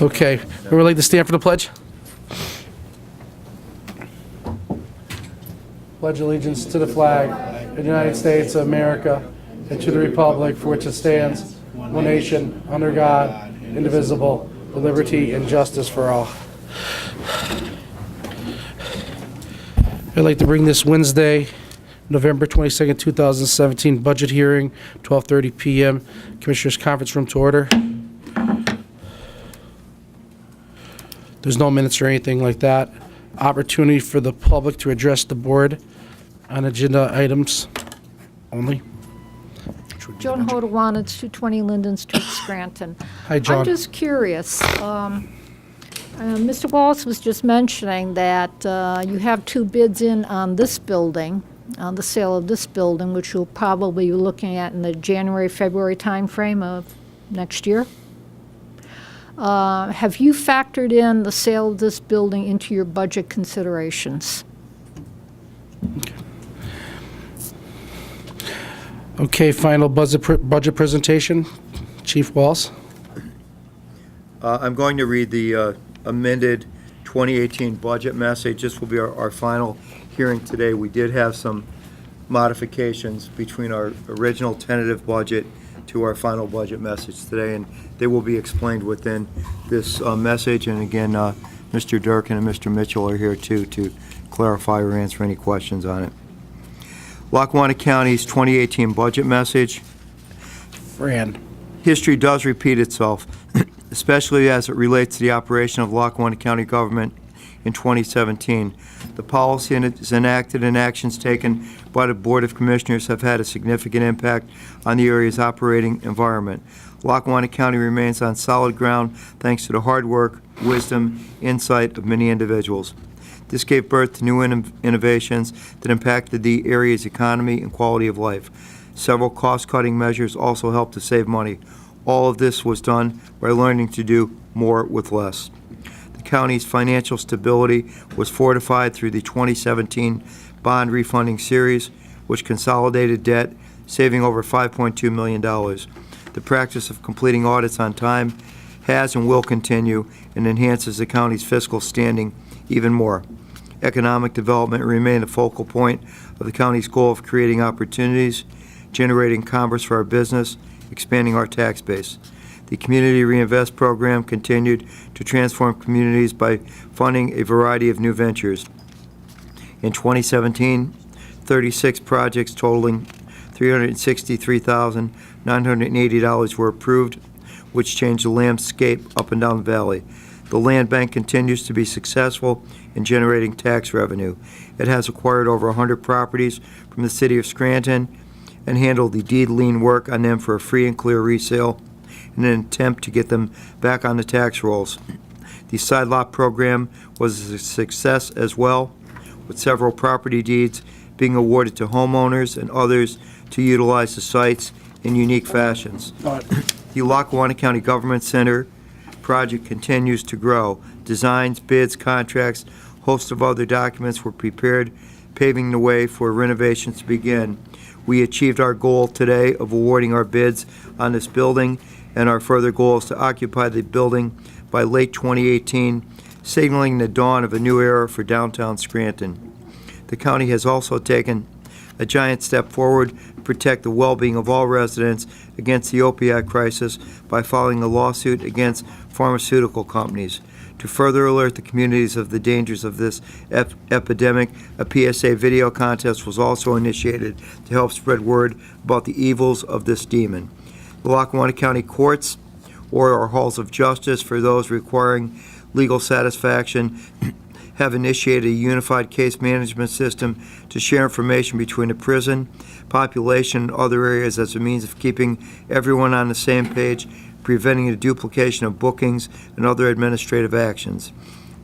Okay, we would like to stand for the pledge. Pledge allegiance to the flag of the United States of America and to the republic for which it stands, one nation, under God, indivisible, with liberty and justice for all. I'd like to bring this Wednesday, November 22nd, 2017 budget hearing, 12:30 p.m. Commissioners Conference Room to order. There's no minutes or anything like that. Opportunity for the public to address the board on agenda items only. Joan Hodawana, 220 Linden Street, Scranton. Hi, John. I'm just curious. Mr. Wallace was just mentioning that you have two bids in on this building, on the sale of this building, which you'll probably be looking at in the January, February timeframe of next year. Have you factored in the sale of this building into your budget considerations? Okay, final budget presentation. Chief Walls. I'm going to read the amended 2018 budget message. This will be our final hearing today. We did have some modifications between our original tentative budget to our final budget message today, and they will be explained within this message. And again, Mr. Durkin and Mr. Mitchell are here too to clarify or answer any questions on it. Lackawanna County's 2018 budget message. Fran. History does repeat itself, especially as it relates to the operation of Lackawanna County government in 2017. The policies enacted and actions taken by the Board of Commissioners have had a significant impact on the area's operating environment. Lackawanna County remains on solid ground thanks to the hard work, wisdom, insight of many individuals. This gave birth to new innovations that impacted the area's economy and quality of life. Several cost-cutting measures also helped to save money. All of this was done by learning to do more with less. The county's financial stability was fortified through the 2017 bond refunding series, which consolidated debt, saving over $5.2 million. The practice of completing audits on time has and will continue and enhances the county's fiscal standing even more. Economic development remained a focal point of the county's goal of creating opportunities, generating commerce for our business, expanding our tax base. The Community Reinvest program continued to transform communities by funding a variety of new ventures. In 2017, 36 projects totaling $363,980 were approved, which changed the landscape up and down the valley. The land bank continues to be successful in generating tax revenue. It has acquired over 100 properties from the city of Scranton and handled the deed lien work on them for a free and clear resale in an attempt to get them back on the tax rolls. The side lot program was a success as well, with several property deeds being awarded to homeowners and others to utilize the sites in unique fashions. The Lackawanna County Government Center project continues to grow. Designs, bids, contracts, hosts of other documents were prepared, paving the way for renovations to begin. We achieved our goal today of awarding our bids on this building, and our further goal is to occupy the building by late 2018, signaling the dawn of a new era for downtown Scranton. The county has also taken a giant step forward to protect the well-being of all residents against the opioid crisis by filing a lawsuit against pharmaceutical companies. To further alert the communities of the dangers of this epidemic, a PSA video contest was also initiated to help spread word about the evils of this demon. The Lackawanna County Courts, or our halls of justice for those requiring legal satisfaction, have initiated a unified case management system to share information between the prison, population, and other areas as a means of keeping everyone on the same page, preventing the duplication of bookings and other administrative actions.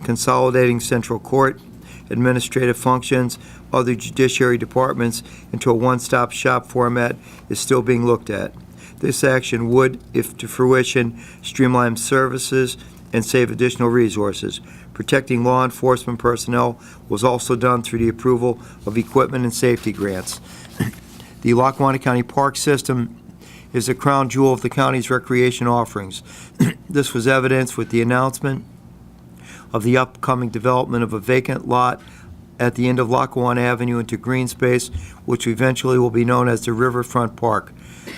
Consolidating central court, administrative functions, other judiciary departments into a one-stop shop format is still being looked at. This action would, if to fruition, streamline services and save additional resources. Protecting law enforcement personnel was also done through the approval of equipment and safety grants. The Lackawanna County Park System is the crown jewel of the county's recreation offerings. This was evidenced with the announcement of the upcoming development of a vacant lot at the end of Lackawanna Avenue into green space, which eventually will be known as the Riverfront Park.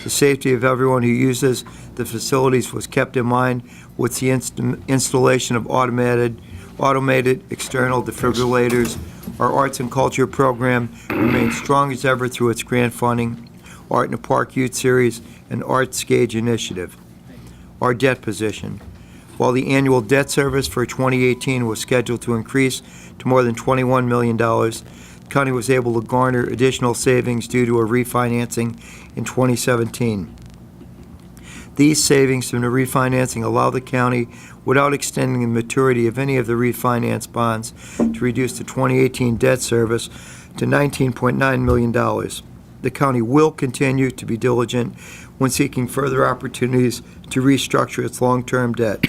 The safety of everyone who uses the facilities was kept in mind with the installation of automated external defibrillators. Our arts and culture program remains strong as ever through its grant funding, Art in the Park Youth Series, and Art Skage Initiative. Our debt position. While the annual debt service for 2018 was scheduled to increase to more than $21 million, the county was able to garner additional savings due to a refinancing in 2017. These savings from the refinancing allow the county, without extending the maturity of any of the refinance bonds, to reduce the 2018 debt service to $19.9 million. The county will continue to be diligent when seeking further opportunities to restructure its long-term debt.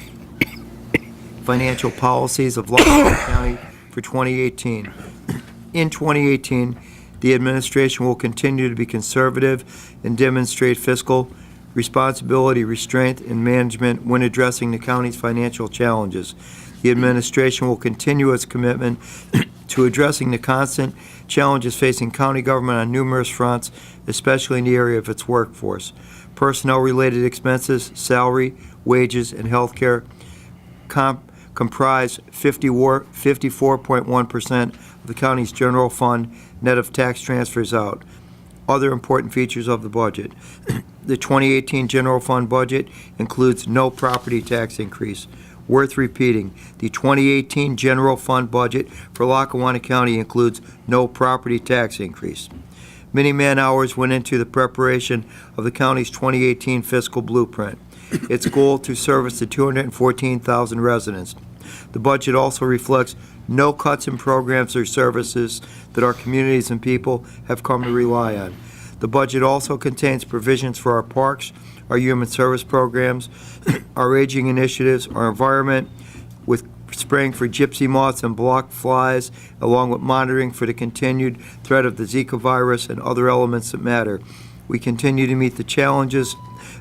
Financial policies of Lackawanna County for 2018. In 2018, the administration will continue to be conservative and demonstrate fiscal responsibility, restraint, and management when addressing the county's financial challenges. The administration will continue its commitment to addressing the constant challenges facing county government on numerous fronts, especially in the area of its workforce. Personnel-related expenses, salary, wages, and health care comprise 54.1% of the county's general fund, net of tax transfers out. Other important features of the budget. The 2018 general fund budget includes no property tax increase. Worth repeating, the 2018 general fund budget for Lackawanna County includes no property tax increase. Many man-hours went into the preparation of the county's 2018 fiscal blueprint. Its goal to service the 214,000 residents. The budget also reflects no cuts in programs or services that our communities and people have come to rely on. The budget also contains provisions for our parks, our human service programs, our aging initiatives, our environment, with spraying for gypsy moths and block flies, along with monitoring for the continued threat of the Zika virus and other elements that matter. We continue to meet the challenges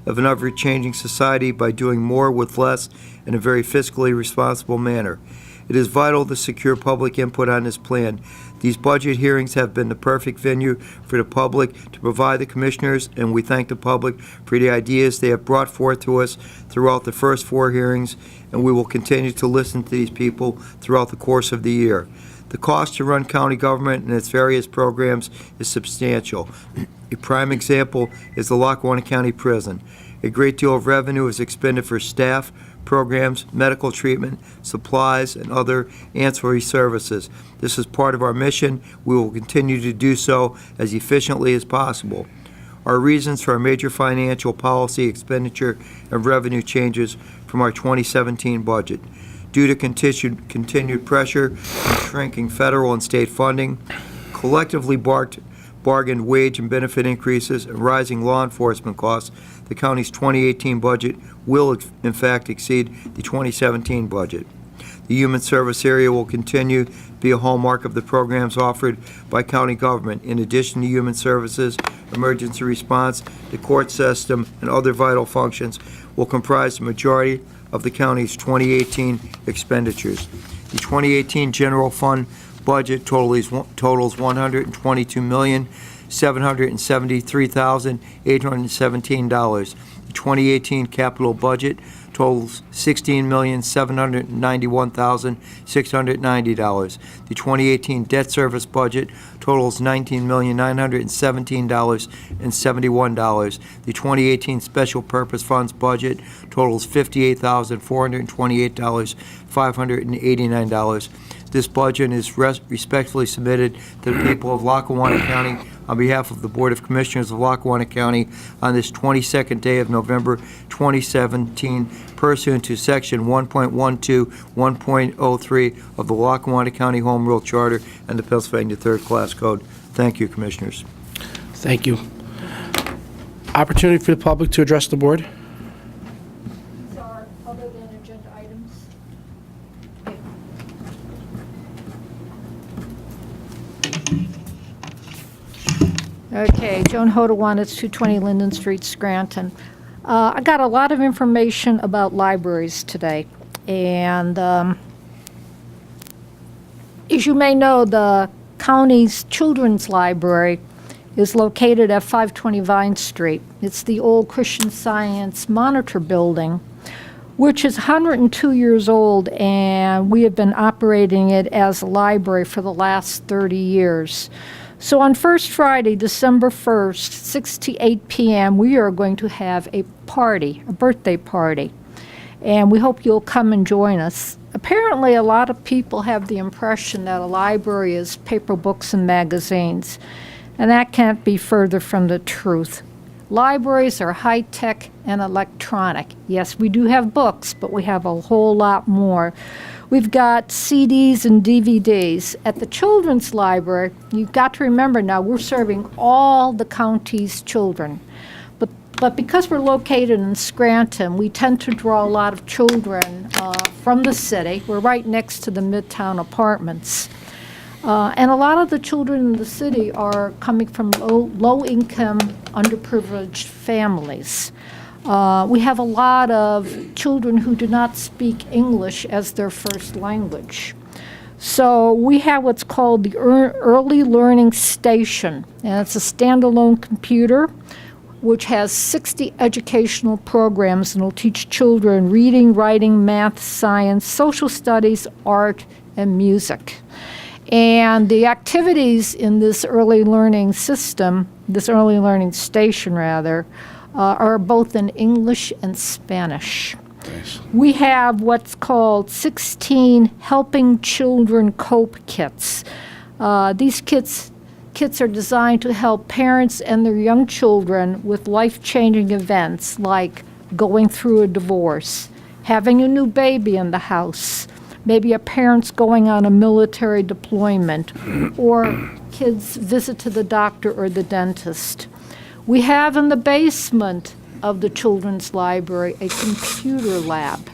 of an ever-changing society by doing more with less in a very fiscally responsible manner. It is vital to secure public input on this plan. These budget hearings have been the perfect venue for the public to provide the commissioners, and we thank the public for the ideas they have brought forth to us throughout the first 4 hearings, and we will continue to listen to these people throughout the course of the year. The cost to run county government and its various programs is substantial. A prime example is the Lackawanna County Prison. A great deal of revenue is expended for staff, programs, medical treatment, supplies, and other ancillary services. This is part of our mission. We will continue to do so as efficiently as possible. Our reasons for our major financial policy, expenditure, and revenue changes from our 2017 budget. Due to continued pressure from shrinking federal and state funding, collectively bargained wage and benefit increases, and rising law enforcement costs, the county's 2018 budget will, in fact, exceed the 2017 budget. The human service area will continue to be a hallmark of the programs offered by county government. In addition to human services, emergency response, the court system, and other vital functions will comprise the majority of the county's 2018 expenditures. The 2018 general fund budget totals $122,773,817. The 2018 capital budget totals $16,791,690. The 2018 debt service budget totals $19,917,071. The 2018 special purpose funds budget totals $58,428,589. This budget is respectfully submitted to the people of Lackawanna County on behalf of the Board of Commissioners of Lackawanna County on this 22nd day of November 2017, pursuant to Section 1.12, 1.03 of the Lackawanna County Home Rule Charter and the Pennsylvania Third Class Code. Thank you, Commissioners. Thank you. Opportunity for the public to address the board. These are other than agenda items. Okay, Joan Hodawan, it's 220 Linden Street, Scranton. I got a lot of information about libraries today, and as you may know, the county's children's library is located at 520 Vine Street. It's the old Christian Science Monitor building, which is 102 years old, and we have been operating it as a library for the last 30 years. So on First Friday, December 1st, 6 to 8 p.m., we are going to have a party, a birthday party, and we hope you'll come and join us. Apparently, a lot of people have the impression that a library is paper books and magazines, and that can't be further from the truth. Libraries are high-tech and electronic. Yes, we do have books, but we have a whole lot more. We've got CDs and DVDs. At the children's library, you've got to remember now, we're serving all the county's children. But because we're located in Scranton, we tend to draw a lot of children from the city. We're right next to the Midtown Apartments. And a lot of the children in the city are coming from low-income, underprivileged families. We have a lot of children who do not speak English as their first language. So we have what's called the Early Learning Station, and it's a standalone computer which has 60 educational programs and will teach children reading, writing, math, science, social studies, art, and music. And the activities in this early learning system, this early learning station rather, are both in English and Spanish. Nice. We have what's called 16 Helping Children Cope kits. These kits are designed to help parents and their young children with life-changing events like going through a divorce, having a new baby in the house, maybe a parent's going on a military deployment, or kids' visit to the doctor or the dentist. We have in the basement of the children's library a computer lab.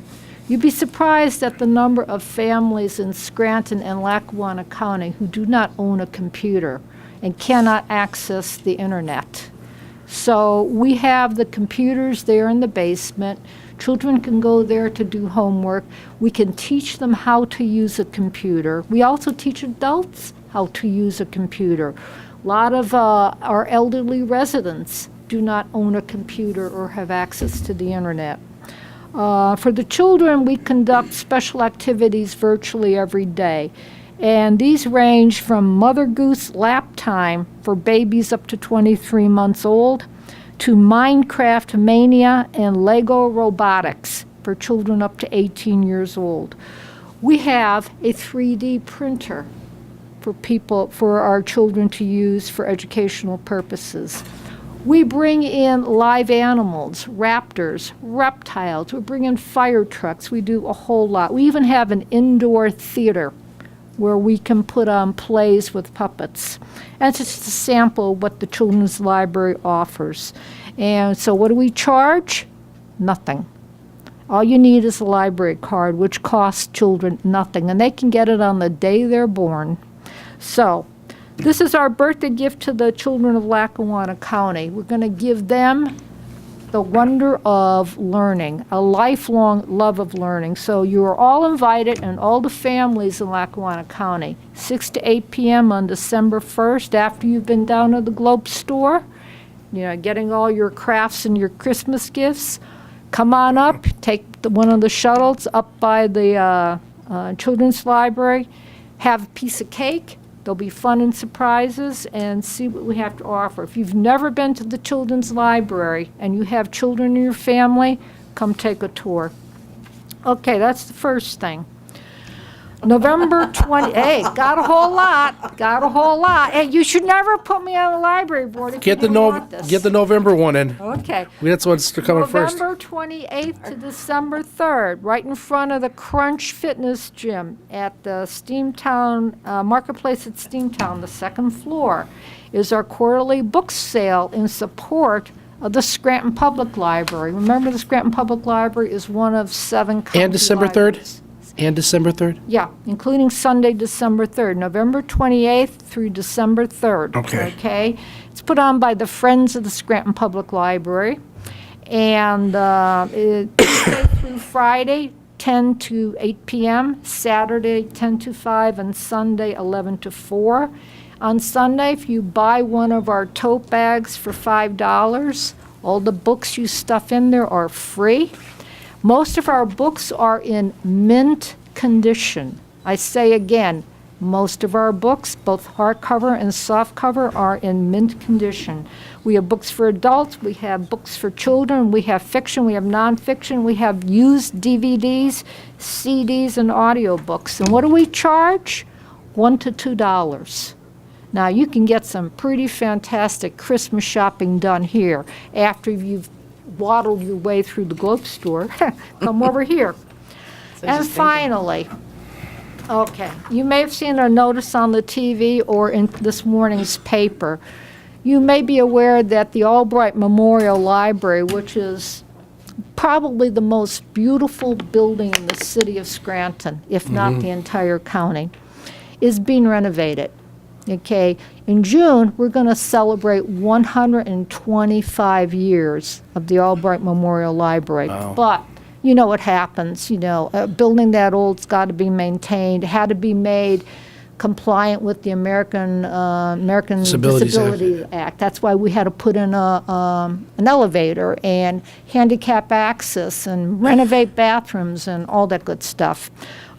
You'd be surprised at the number of families in Scranton and Lackawanna County who do not own a computer and cannot access the internet. So we have the computers there in the basement. Children can go there to do homework. We can teach them how to use a computer. We also teach adults how to use a computer. A lot of our elderly residents do not own a computer or have access to the internet. For the children, we conduct special activities virtually every day. And these range from Mother Goose lap time for babies up to 23 months old to Minecraft Mania and Lego robotics for children up to 18 years old. We have a 3D printer for our children to use for educational purposes. We bring in live animals, raptors, reptiles. We bring in fire trucks. We do a whole lot. We even have an indoor theater where we can put on plays with puppets. And it's just a sample of what the Children's Library offers. And so what do we charge? Nothing. All you need is a library card, which costs children nothing, and they can get it on the day they're born. So this is our birthday gift to the children of Lackawanna County. We're going to give them the wonder of learning, a lifelong love of learning. So you are all invited, and all the families in Lackawanna County, 6 to 8 p.m. on December 1st, after you've been down to the Globe store, getting all your crafts and your Christmas gifts. Come on up, take one of the shuttles up by the Children's Library, have a piece of cake. There'll be fun and surprises, and see what we have to offer. If you've never been to the Children's Library and you have children in your family, come take a tour. Okay, that's the first thing. November 20, hey, got a whole lot. Hey, you should never put me on the library board if you don't want this. Get the November one in. Okay. That's what's coming first. November 28th to December 3rd, right in front of the Crunch Fitness Gym at the Steamtown, Marketplace at Steamtown, the second floor, is our quarterly book sale in support of the Scranton Public Library. Remember, the Scranton Public Library is one of 7 county And December 3rd? libraries. And December 3rd? Yeah, including Sunday, December 3rd, November 28th through December 3rd. Okay. Okay? It's put on by the Friends of the Scranton Public Library. And it's Tuesday through Friday, 10 to 8 p.m., Saturday, 10 to 5, and Sunday, 11 to 4. On Sunday, if you buy one of our tote bags for $5, all the books you stuff in there are free. Most of our books are in mint condition. I say again, most of our books, both hardcover and softcover, are in mint condition. We have books for adults, we have books for children, we have fiction, we have nonfiction, we have used DVDs, CDs, and audiobooks. And what do we charge? $1 to $2. Now, you can get some pretty fantastic Christmas shopping done here after you've waddled your way through the Globe store. Come over here. And finally, okay, you may have seen a notice on the TV or in this morning's paper. You may be aware that the Albright Memorial Library, which is probably the most beautiful building in the city of Scranton, if not the entire county, is being renovated. Okay, in June, we're going to celebrate 125 years of the Albright Memorial Library. Wow. But you know what happens, a building that old's got to be maintained, had to be made compliant with the American Disabilities Act. That's why we had to put in an elevator and handicap access and renovate bathrooms and all that good stuff.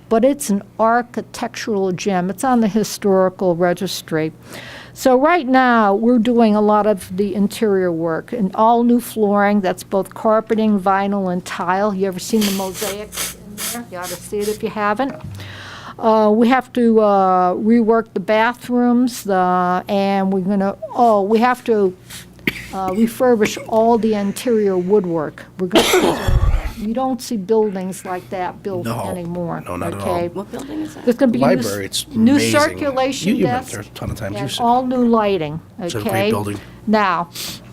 But it's an architectural gem. It's on the historical registry. So right now, we're doing a lot of the interior work and all new flooring. That's both carpeting, vinyl, and tile. You ever seen the mosaics in there? You ought to see it if you haven't. We have to rework the bathrooms, and we have to refurbish all the interior woodwork. We're going to you don't see buildings like that built anymore. No, not at all. Okay? What building is that? There's going to be Library, it's new amazing. circulation You've been desk there a ton of times. and You've all new lighting. Okay? It's a great building. Now,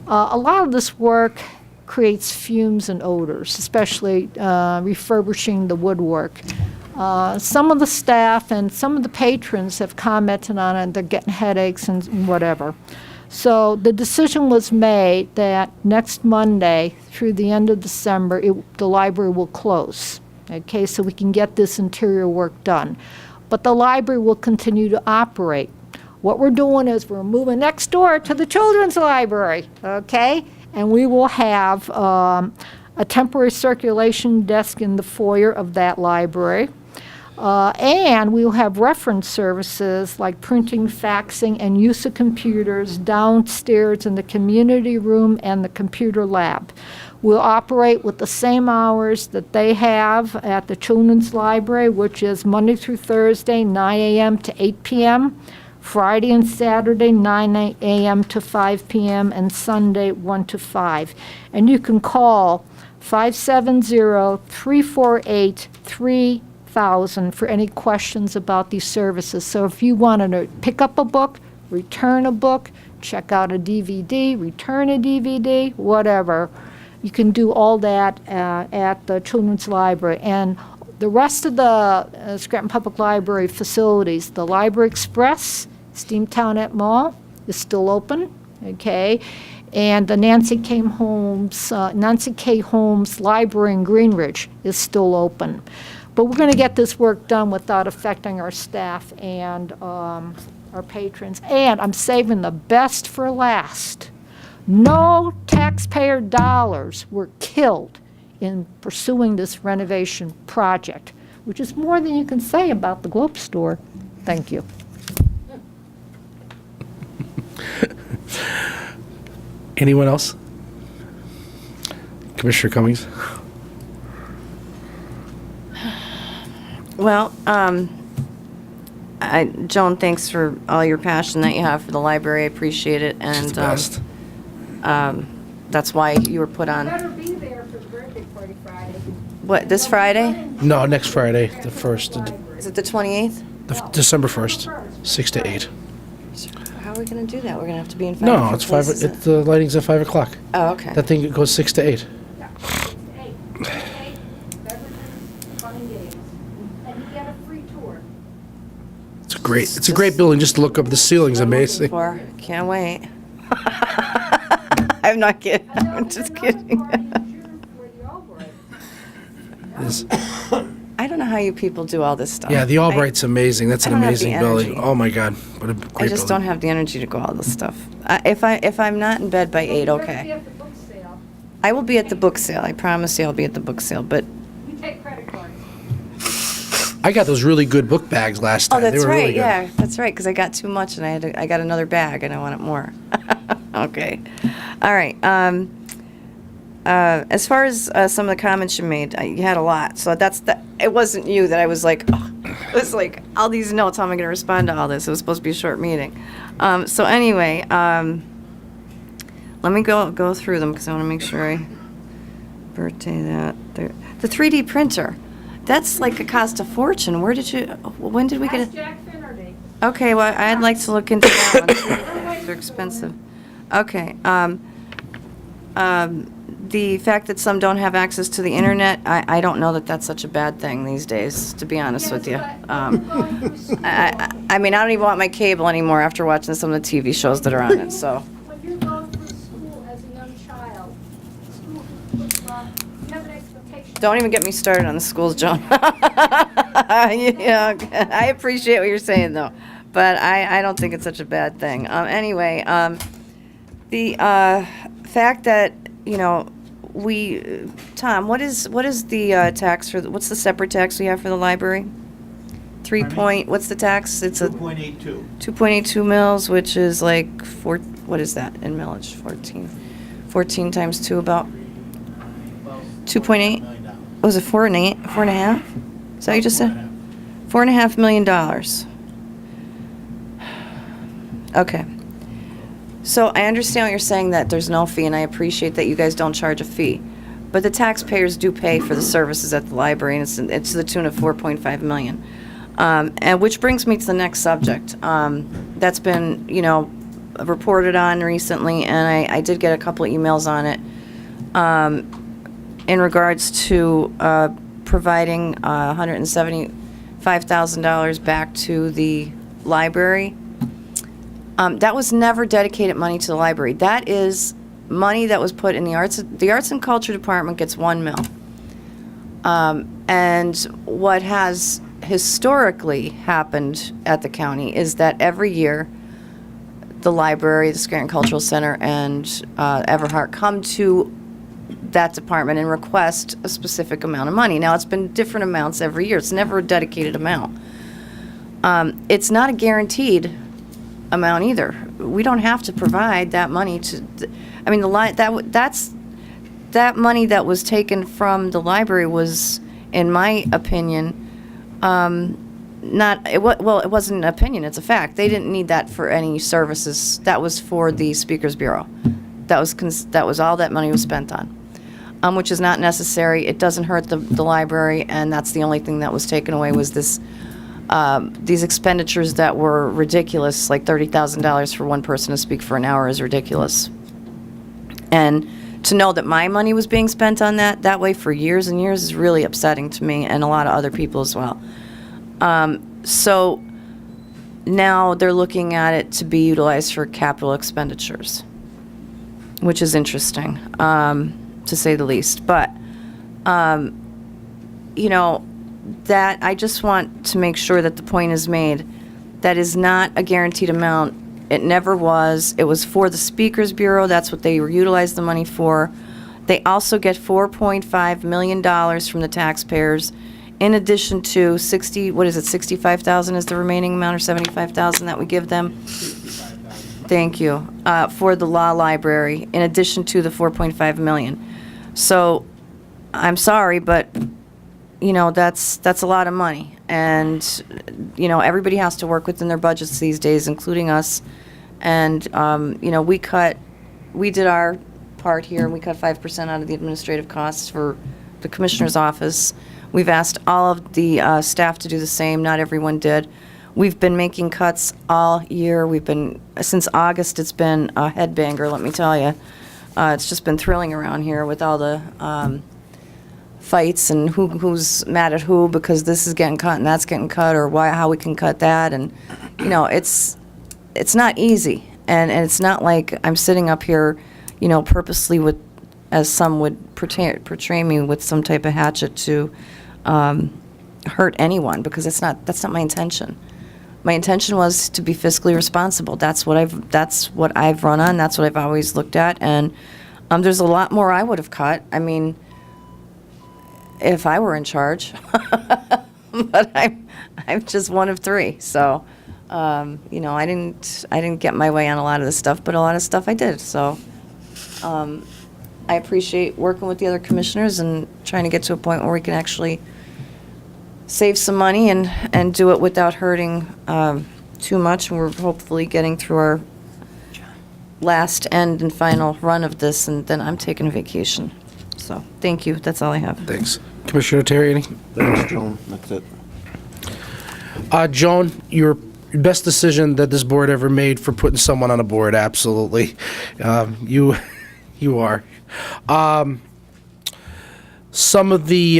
a lot of this work creates fumes and odors, especially refurbishing the woodwork. Some of the staff and some of the patrons have commented on it. They're getting headaches and whatever. So the decision was made that next Monday through the end of December, the library will close, okay, so we can get this interior work done. But the library will continue to operate. What we're doing is we're moving next door to the children's library, okay, and we will have a temporary circulation desk in the foyer of that library. And we will have reference services like printing, faxing, and use of computers downstairs in the community room and the computer lab. We'll operate with the same hours that they have at the Children's Library, which is Monday through Thursday, 9 a.m. to 8 p.m., Friday and Saturday, 9 a.m. to 5 p.m., and Sunday, 1 to 5. And you can call 570-348-3000 for any questions about these services. So if you wanted to pick up a book, return a book, check out a DVD, return a DVD, whatever, you can do all that at the Children's Library. And the rest of the Scranton Public Library facilities, the Library Express, Steamtown Mall is still open, okay? And the Nancy K. Holmes Library in Greenridge is still open. But we're going to get this work done without affecting our staff and our patrons. And I'm saving the best for last. No taxpayer dollars were killed in pursuing this renovation project, which is more than you can say about the Globe store. Thank you. Anyone else? Commissioner Cummings? Well, Joan, thanks for all your passion that you have for the library. I appreciate it. And She's the best. that's why you were put on. Better be there for the birthday party Friday. What, this Friday? No, next Friday, the 1st, Is it the 28th? December 1st, 6 to 8. How are we going to do that? We're going to have to be in 5 No, different it's 5. places. It's the lighting's at 5 o'clock. Oh, okay. That thing goes 6 to 8. Hey, beverages, fun and games. And get a free tour. It's a great building. Just to look up, the ceiling's amazing. Can't wait. I'm not kidding. I'm just kidding. It's- I don't know how you people do all this stuff. Yeah, the Albright's amazing. That's I an don't have the amazing building. energy. Oh my God, what a great I just don't building. have the energy to go all this stuff. If I'm not in bed by 8, okay. I will be at the book sale. I promise you I'll be at the book sale, but We take credit cards. I got those really good book bags last time. oh, They that's were right. really good. Yeah, that's right. Because I got too much, and I got another bag, and I wanted more. Okay. All right. As far as some of the comments you made, you had a lot. So it wasn't you that I was like, oh, it was like all these notes. How am I going to respond to all this? It was supposed to be a short meeting. So anyway, let me go through them because I want to make sure I birthday that the 3D printer. That's like a cost a fortune. When did we get it? Jack Finnerty. Okay, well, I'd like to look into that one. They're expensive. Okay. The fact that some don't have access to the internet, I don't know that that's such a bad thing these days, to be honest with you. I mean, I don't even want my cable anymore after watching some of the TV shows that are on it, so. When you're going through school as a young child, school, you have an expectation. Don't even get me started on the schools, Joan. Yeah, I appreciate what you're saying, though, but I don't think it's such a bad thing. Anyway, the fact that, Tom, what is the tax what's the separate tax we have for the library? What's the tax? It's a 2.82. 2.82 mils, which is like what is that in millage? 14 times 2, about 2.8? Was it 4.5? Is that what you just said? $4.5 million. Okay. So I understand what you're saying, that there's no fee, and I appreciate that you guys don't charge a fee. But the taxpayers do pay for the services at the library, and it's to the tune of $4.5 million. And which brings me to the next subject. That's been, reported on recently, and I did get a couple of emails on it in regards to providing $175,000 back to the library. That was never dedicated money to the library. That is money that was put in the arts and culture department gets $1 million. And what has historically happened at the county is that every year the library, the Scranton Cultural Center, and Everhart come to that department and request a specific amount of money. Now, it's been different amounts every year. It's never a dedicated amount. It's not a guaranteed amount either. We don't have to provide that money to. I mean, that money that was taken from the library was, in my opinion, it wasn't an opinion. It's a fact. They didn't need that for any services. That was for the Speakers Bureau. That was all that money was spent on, which is not necessary. It doesn't hurt the library, and that's the only thing that was taken away was this. These expenditures that were ridiculous, like $30,000 for one person to speak for an hour, is ridiculous. And to know that my money was being spent on that way for years and years is really upsetting to me and a lot of other people as well. So now they're looking at it to be utilized for capital expenditures, which is interesting, to say the least. But, that I just want to make sure that the point is made. That is not a guaranteed amount. It never was. It was for the Speakers Bureau. That's what they utilized the money for. They also get $4.5 million from the taxpayers, in addition to $65,000 is the remaining amount, or $75,000 that we give them? Thank you. For the law library, in addition to the $4.5 million. So, I'm sorry, but that's a lot of money, and everybody has to work within their budgets these days, including us. And we did our part here, and we cut 5% out of the administrative costs for the commissioner's office. We've asked all of the staff to do the same. Not everyone did. We've been making cuts all year. Since August, it's been a headbanger, let me tell you. It's just been thrilling around here with all the fights and who's mad at who because this is getting cut and that's getting cut, or how we can cut that. And, you know, it's not easy. And it's not like I'm sitting up here, you know, purposely with, as some would portray me with some type of hatchet to hurt anyone, because that's not my intention. My intention was to be fiscally responsible. That's what I've run on. That's what I've always looked at. And there's a lot more I would have cut. I mean, if I were in charge, but I'm just one of three. So, you know, I didn't get my way on a lot of this stuff, but a lot of stuff I did. So, I appreciate working with the other commissioners and trying to get to a point where we can actually save some money and do it without hurting too much. And we're hopefully getting through our last end and final run of this, and then I'm taking a vacation. So, thank you. That's all I have. Thanks. Commissioner Terry, any? Thanks, Joan. That's it. Joan, your best decision that this board ever made for putting someone on a board, absolutely. You are. Some of the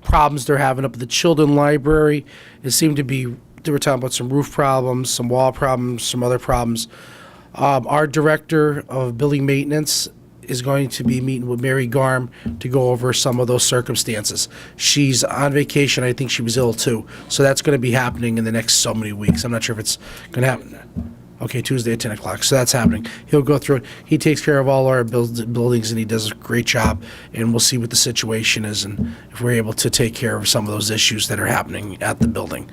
problems they're having up at the children's library, it seemed to be, they were talking about some roof problems, some wall problems, some other problems. Our director of building maintenance is going to be meeting with Mary Garm to go over some of those circumstances. She's on vacation. I think she was ill too. So that's going to be happening in the next so many weeks. I'm not sure if it's going to happen. Okay, Tuesday at 10 o'clock. So that's happening. He'll go through it. He takes care of all our buildings, and he does a great job. And we'll see what the situation is and if we're able to take care of some of those issues that are happening at the building.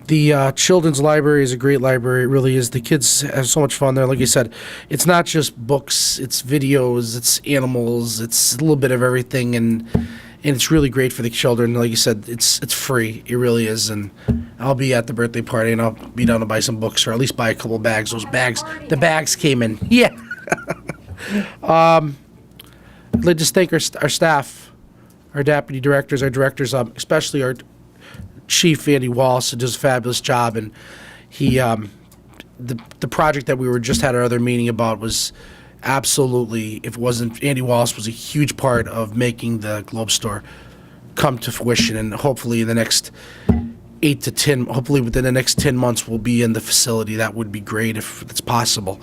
The children's library is a great library. It really is. The kids have so much fun there. Like you said, it's not just books. It's videos. It's animals. It's a little bit of everything, and it's really great for the children. Like you said, it's free. It really is. And I'll be at the birthday party, and I'll be down to buy some books, or at least buy a couple bags. Those bags, the bags came in. Yeah. I'd like to thank our staff, our deputy directors, our directors, especially our Chief Andy Wallace, who does a fabulous job. And he, the project that we were just had our other meeting about was absolutely, if it wasn't, Andy Wallace was a huge part of making the Globe Store come to fruition. And hopefully in the next 8 to 10, hopefully within the next 10 months, we'll be in the facility. That would be great if it's possible.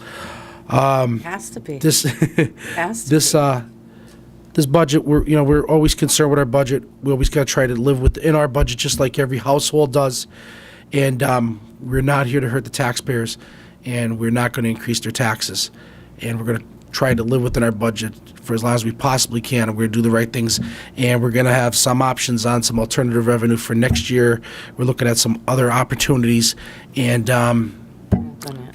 Has to be. This, Has to this, this budget, we're always concerned with our budget. We always got to try to live within our budget, just like every household does. And we're not here to hurt the taxpayers, and we're not going to increase their taxes. And we're going to try to live within our budget for as long as we possibly can. And we're going to do the right things. And we're going to have some options on some alternative revenue for next year. We're looking at some other opportunities. And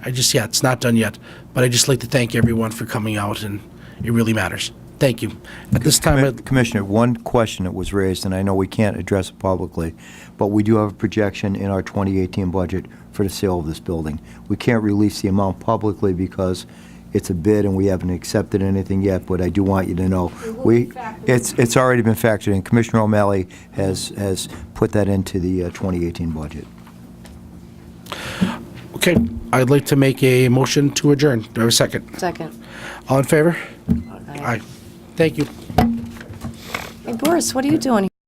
it's not done yet. But I just like to thank everyone for coming out, and it really matters. Thank you. At this time, Commissioner, one question that was raised, and I know we can't address it publicly, but we do have a projection in our 2018 budget for the sale of this building. We can't release the amount publicly because it's a bid and we haven't accepted anything yet, but I do want you to know it's already been factored in. Commissioner O'Malley has put that into the 2018 budget. okay, I'd like to make a motion to adjourn. Do I have a second? Second. All in favor? Aye. Thank you. Hey, Boris, what are you doing